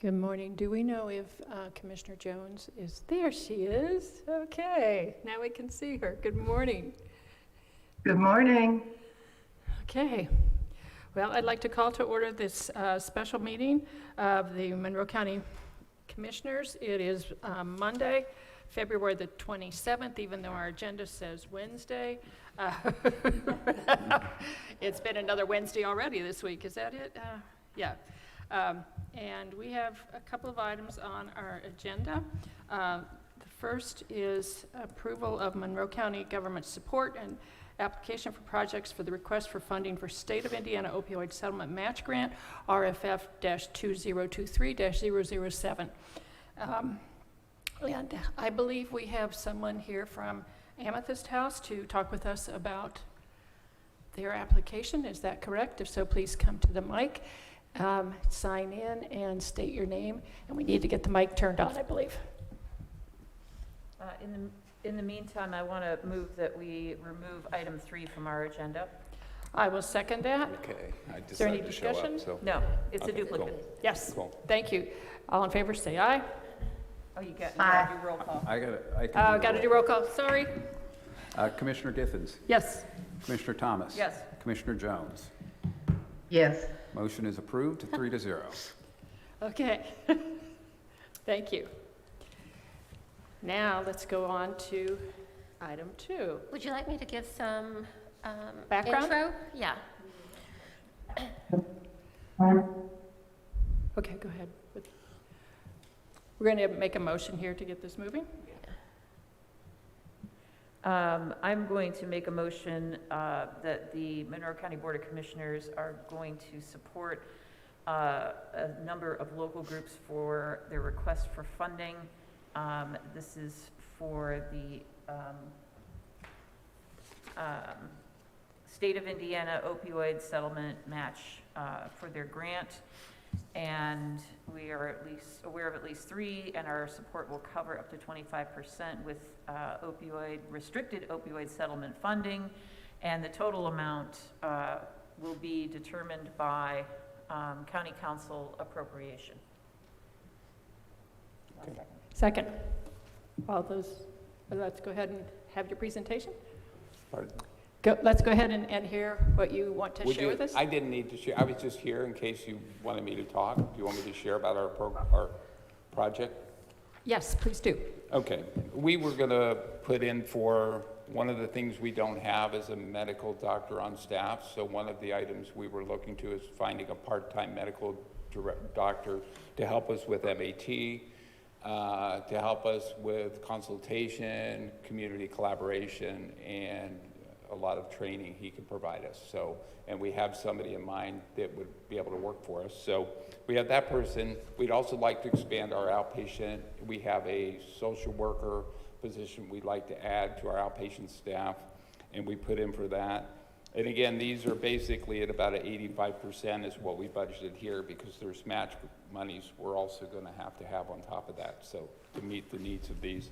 Good morning. Do we know if Commissioner Jones is there? She is. Okay, now we can see her. Good morning. Good morning. Okay. Well, I'd like to call to order this special meeting of the Monroe County Commissioners. It is Monday, February the 27th, even though our agenda says Wednesday. It's been another Wednesday already this week. Is that it? Yeah. And we have a couple of items on our agenda. The first is approval of Monroe County government support and application for projects for the request for funding for State of Indiana Opioid Settlement Match Grant, RFF-2023-007. And I believe we have someone here from Amethyst House to talk with us about their application. Is that correct? If so, please come to the mic. Sign in and state your name, and we need to get the mic turned on, I believe. In the meantime, I want to move that we remove item 3 from our agenda. I will second that. Okay. Is there any discussion? No, it's Okay, a duplicate. cool. Yes. Cool. Thank you. All in favor, say aye. Oh, you got Aye. to do roll call. I can Got to do roll call. Sorry. Commissioner Githens, Yes. Commissioner Thomas. Yes. Commissioner Jones. Yes. Motion is approved 3-0. Okay. Thank you. Now let's go on to item 2. Would you like me to give some Background? intro? Yeah. Okay, go ahead. We're going to make a motion here to get this moving. I'm going to make a motion that the Monroe County Board of Commissioners are going to support a number of local groups for their request for funding. This is for the State of Indiana Opioid Settlement Match for their grant. And we are at least aware of at least 3, and our support will cover up to 25% with restricted opioid settlement funding, and the total amount will be determined by county council appropriation. Okay. Second. All those, let's go ahead and have your presentation. Pardon? Let's go ahead and hear what you want to share with us. I didn't need to share. I was just here in case you wanted me to talk. Do you want me to share about our project? Yes, please do. Okay. We were going to put in for one of the things we don't have is a medical doctor on staff. So one of the items we were looking to is finding a part-time medical doctor to help us with MAT, to help us with consultation, community collaboration, and a lot of training he can provide us. So, and we have somebody in mind that would be able to work for us. So we have that person. We'd also like to expand our outpatient. We have a social worker position we'd like to add to our outpatient staff, and we put in for that. And again, these are basically at about 85% is what we budgeted here, because there's match monies we're also going to have on top of that, so to meet the needs of these.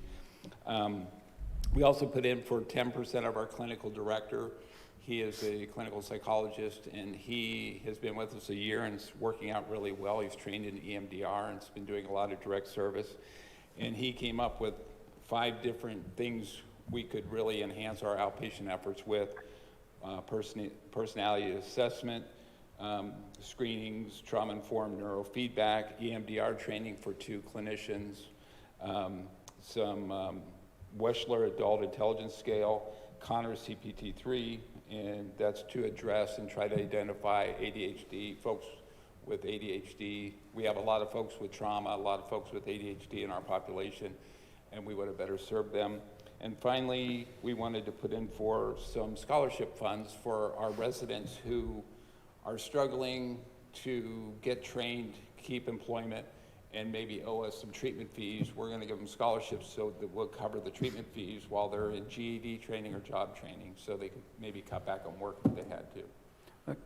We also put in for 10% of our clinical director. He is a clinical psychologist, and he has been with us a year and is working out really well. He's trained in EMDR and has been doing a lot of direct service. And he came up with 5 different things we could really enhance our outpatient efforts with. Personality assessment, screenings, trauma-informed neurofeedback, EMDR training for 2 clinicians, some Weschler Adult Intelligence Scale, Connors CPT-3, and that's to address and try to identify ADHD, folks with ADHD. We have a lot of folks with trauma, a lot of folks with ADHD in our population, and we would have better served them. And finally, we wanted to put in for some scholarship funds for our residents who are struggling to get trained, keep employment, and maybe owe us some treatment fees. We're going to give them scholarships so that we'll cover the treatment fees while they're in GED training or job training, so they could maybe cut back on work if they had to.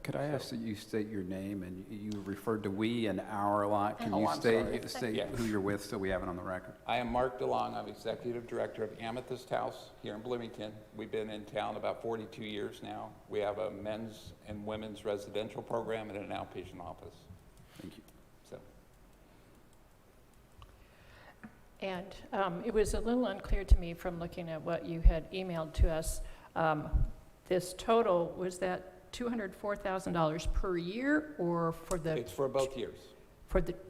Could I ask that you state your name, and you referred to we and our a lot. Can you I'm state sorry. who you're with so we have it on the record? I am Mark DeLong. I'm Executive Director of Amethyst House here in Bloomington. We've been in town about 42 years now. We have a men's and women's residential program and an outpatient office. Thank you. So And it was a little unclear to me from looking at what you had emailed to us. This total, was that $204,000 per year or for the? It's for both years.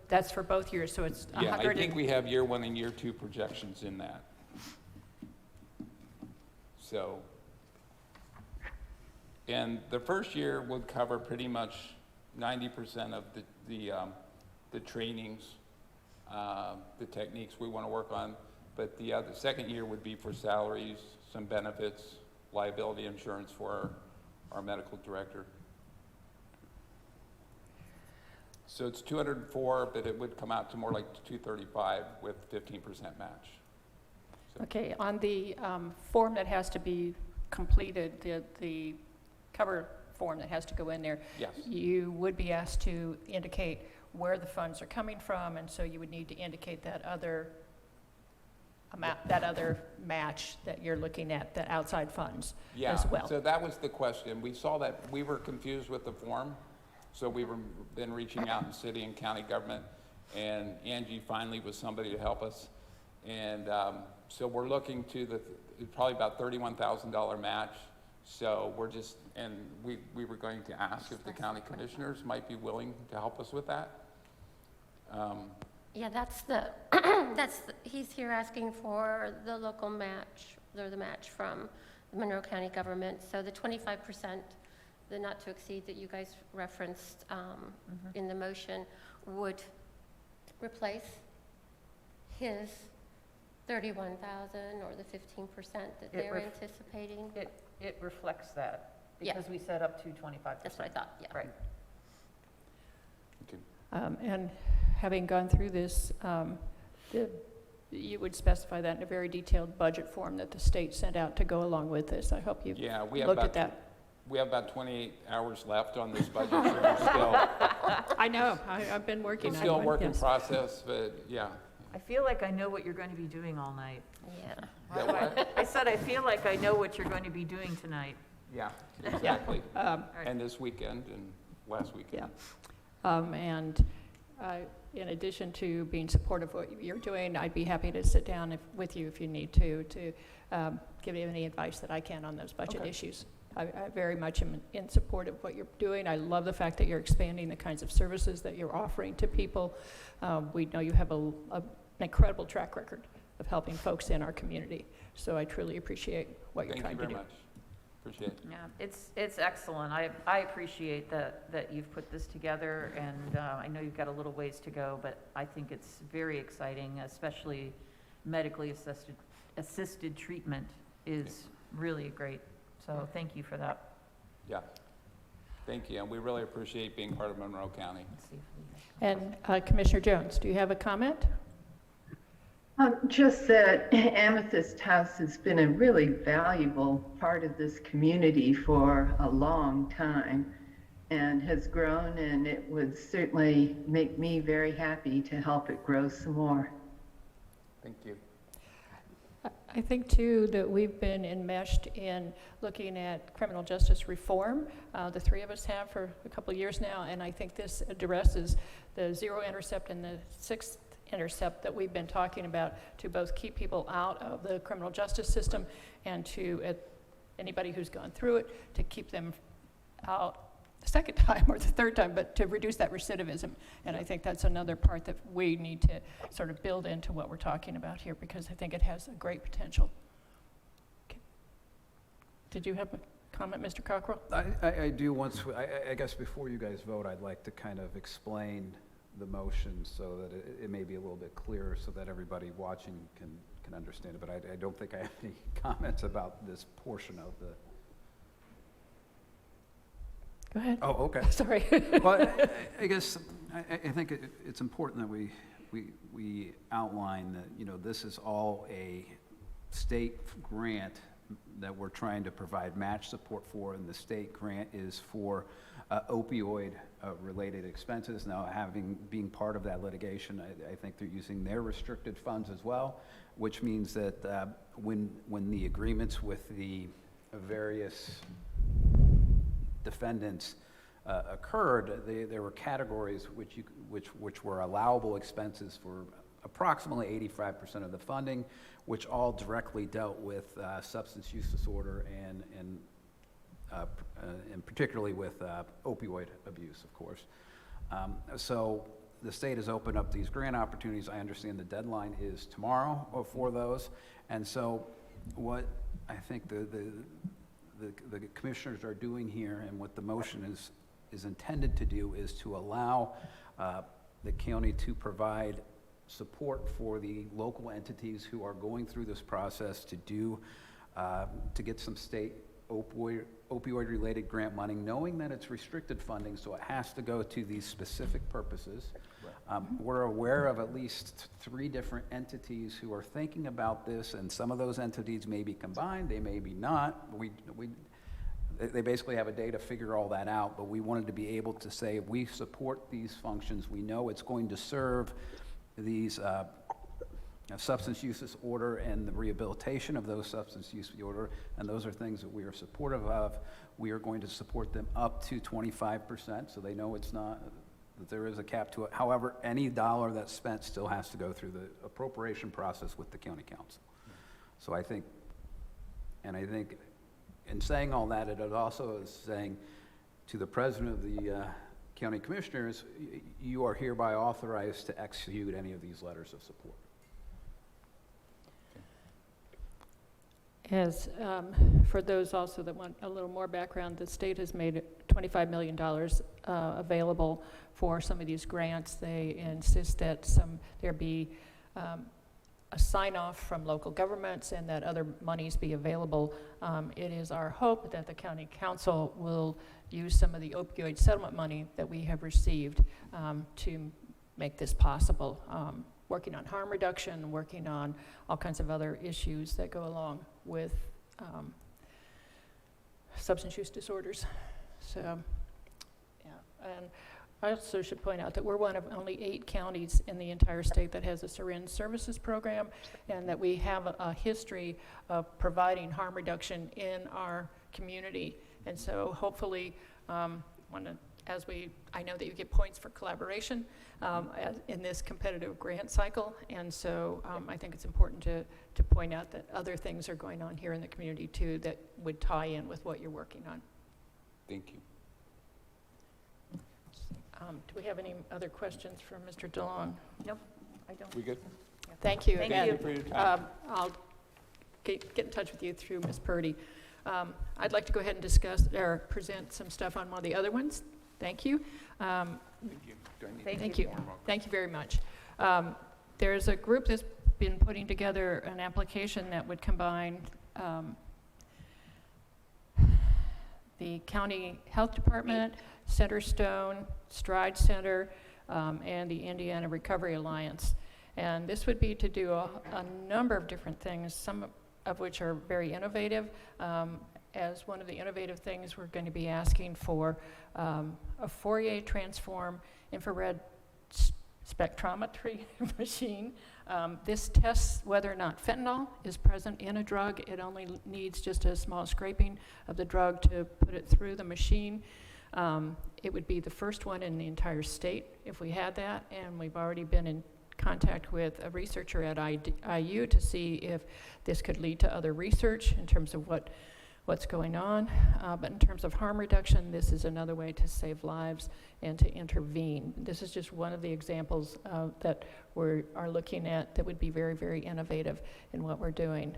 That's for both years, so it's Yeah, 100 I think we have year 1 and year 2 projections in that. So, and the first year would cover pretty much 90% of the trainings, the techniques we want to work on, but the second year would be for salaries, some benefits, liability insurance for our medical director. So it's 204, but it would come out to more like 235 with 15% match. Okay, on the form that has to be completed, the cover form that has to go in there, Yes. you would be asked to indicate where the funds are coming from, and so you would need to indicate that other amount, that other match that you're looking at, the outside funds as well. So that was the question. We saw that, we were confused with the form, so we were been reaching out in city and county government, and Angie finally was somebody to help us. And so we're looking to probably about $31,000 match. So we're just, and we were going to ask if the county commissioners might be willing to help us with that. Yeah, he's here asking for the local match, or the match from the Monroe County government. So the 25%, the not to exceed that you guys referenced in the motion would replace his 31,000 or the 15% that they're anticipating. It reflects that, Yeah. because we set up to 25%. That's what I thought, yeah. Right. Okay. And having gone through this, you would specify that in a very detailed budget form that the state sent out to go along with this. I hope you've Yeah, we have looked at about, that. we have about 28 hours left on this budget, so we're still, I know, I've been working it's on it. still a work in yes. process, but yeah. I feel like I know what you're going to be doing all night. Yeah. That what? I said, I feel like I know what you're going to be doing tonight. Yeah, exactly. Right. And this weekend and last weekend. Yeah. And in addition to being supportive of what you're doing, I'd be happy to sit down with you if you need to give you any advice that I can on those budget Okay. issues. I very much am in support of what you're doing. I love the fact that you're expanding the kinds of services that you're offering to people. We know you have an incredible track record of helping folks in our community, so I truly appreciate what you're trying to do. Thank you very much. Appreciate it. Yeah, it's excellent. I appreciate that you've put this together, and I know you've got a little ways to go, but I think it's very exciting, especially medically assisted treatment is really great. So thank you for that. Yeah. Thank you, and we really appreciate being part of Monroe County. Let's see if we- And Commissioner Jones, do you have a comment? Just that Amethyst House has been a really valuable part of this community for a long time and has grown, and it would certainly make me very happy to help it grow some more. Thank you. I think, too, that we've been enmeshed in looking at criminal justice reform. The three of us have for a couple of years now, and I think this addresses the zero intercept and the sixth intercept that we've been talking about to both keep people out of the criminal justice system and to anybody who's gone through it, to keep them out the second time or the third time, but to reduce that recidivism. And I think that's another part that we need to sort of build into what we're talking about here, because I think it has a great potential. Okay. Did you have a comment, Mr. Cockrell? I do I guess before you guys vote, I'd like to kind of explain the motion so that it may be a little bit clearer so that everybody watching can understand it. But I don't think I have any comments about this portion of the. Go ahead. Oh, okay. Sorry. Well, I guess, I think it's important that we outline that, you know, this is all a state grant that we're trying to provide match support for, and the state grant is for opioid related expenses. Now, being part of that litigation, I think they're using their restricted funds as well, which means that when the agreements with the various defendants occurred, there were categories which were allowable expenses for approximately 85% of the funding, which all directly dealt with substance use disorder and particularly with opioid abuse, of course. So the state has opened up these grant opportunities. I understand the deadline is tomorrow for those. And so what I think the commissioners are doing here, and what the motion is intended to do, is to allow the county to provide support for the local entities who are going through this process to get some state opioid-related grant money, knowing that it's restricted funding, so it has to go to these specific purposes. We're aware of at least 3 different entities who are thinking about this, and some of those entities may be combined, they may be not. They basically have a day to figure all that out, but we wanted to be able to say, we support these functions, we know it's going to serve these substance use disorder and the rehabilitation of those substance use disorder, and those are things that we are supportive of. We are going to support them up to 25%, so they know it's not, that there is a cap to it. However, any dollar that's spent still has to go through the appropriation process with the county council. So I think in saying all that, it also is saying to the president of the county commissioners, you are hereby authorized to execute any of these letters of support. As for those also that want a little more background, the state has made $25 million available for some of these grants. They insist that there be a sign-off from local governments and that other monies be available. It is our hope that the county council will use some of the opioid settlement money that we have received to make this possible. Working on harm reduction, working on all kinds of other issues that go along with substance use disorders. So, yeah, and I also should point out that we're one of only 8 counties in the entire state that has a syringe services program, and that we have a history of providing harm reduction in our community. And so hopefully, I know that you get points for collaboration in this competitive grant cycle, and so I think it's important to point out that other things are going on here in the community too that would tie in with what you're working on. Thank you. Do we have any other questions for Mr. DeLong? Nope, I don't. We good? Thank you Thank again. you. Thank you for your time. I'll get in touch with you through Ms. Purdy. I'd like to go ahead and discuss or present some stuff on one of the other ones. Thank you. Thank you. Do I need Thank Thank you. you. Thank you very much. There's a group that's been putting together an application that would combine the county health department, Centerstone, Stride Center, and the Indiana Recovery Alliance. And this would be to do a number of different things, some of which are very innovative. As one of the innovative things, we're going to be asking for a Fourier transform infrared spectrometry machine. This tests whether or not fentanyl is present in a drug. It only needs just a small scraping of the drug to put it through the machine. It would be the first one in the entire state if we had that, and we've already been in contact with a researcher at IU to see if this could lead to other research in terms of what's going on. But in terms of harm reduction, this is another way to save lives and to intervene. This is just one of the examples that we are looking at that would be very, very innovative in what we're doing.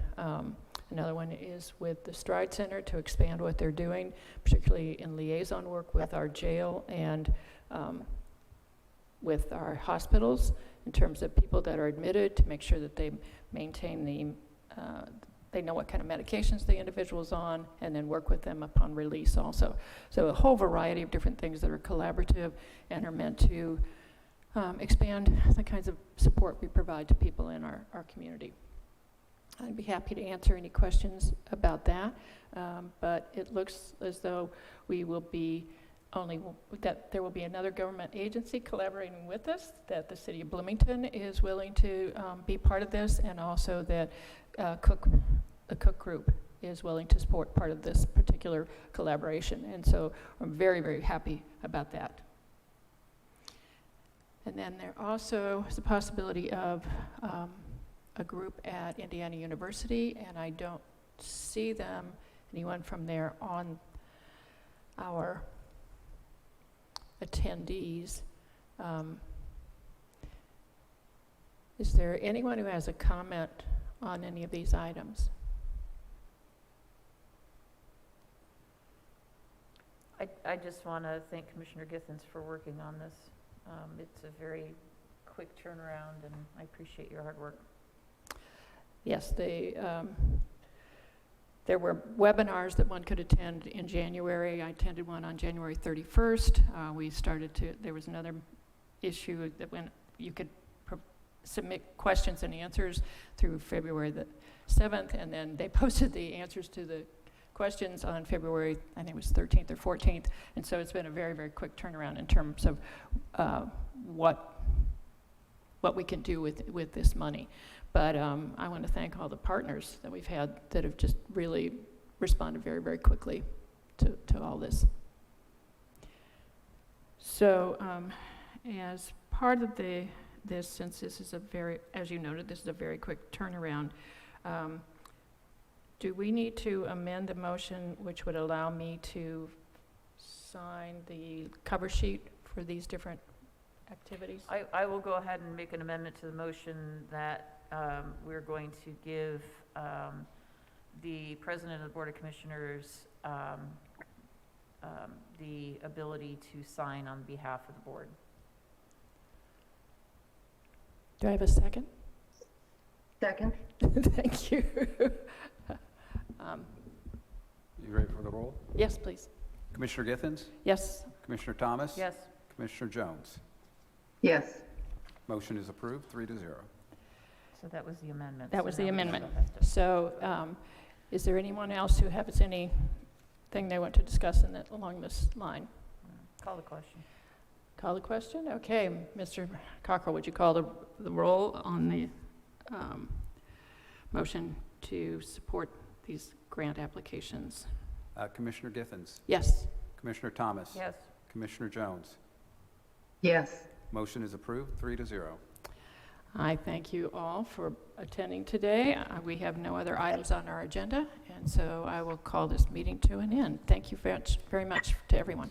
Another one is with the Stride Center to expand what they're doing, particularly in liaison work with our jail and with our hospitals in terms of people that are admitted, to make sure that they maintain they know what kind of medications the individual's on, and then work with them upon release also. So a whole variety of different things that are collaborative and are meant to expand the kinds of support we provide to people in our community. I'd be happy to answer any questions about that, but it looks as though we will be that there will be another government agency collaborating with us, that the city of Bloomington is willing to be part of this, and also that the Cook Group is willing to support part of this particular collaboration. And so I'm very, very happy about that. And then there also is the possibility of a group at Indiana University, and I don't see anyone from there on our attendees. Is there anyone who has a comment on any of these items? I just want to thank Commissioner Githens for working on this. It's a very quick turnaround, and I appreciate your hard work. Yes, there were webinars that one could attend in January. I attended one on January 31st. There was another issue that when you could submit questions and answers through February the 7th, and then they posted the answers to the questions on February, I think it was 13th or 14th, and so it's been a very, very quick turnaround in terms of what we can do with this money. But I want to thank all the partners that we've had that have just really responded very, very quickly to all this. So as part of this, since this is as you noted, this is a very quick turnaround, do we need to amend the motion which would allow me to sign the cover sheet for these different activities? I will go ahead and make an amendment to the motion that we're going to give the President of the Board of Commissioners the ability to sign on behalf of the board. Do I have a second? Second? Thank you. You ready for the roll? Yes, please. Commissioner Githens, Yes. Commissioner Thomas? Yes. Commissioner Jones? Yes. Motion is approved, 3-0. So that was the amendment. That So was the now we amendment. still have to- So is there anyone else who has anything they want to discuss along this line? Call the question. Call the question? Okay, Mr. Cockrell, would you call the roll on the motion to support these grant applications? Commissioner Githens, Yes. Commissioner Thomas? Yes. Commissioner Jones? Yes. Motion is approved, 3-0. I thank you all for attending today. We have no other items on our agenda, and so I will call this meeting to an end. Thank you very much to everyone.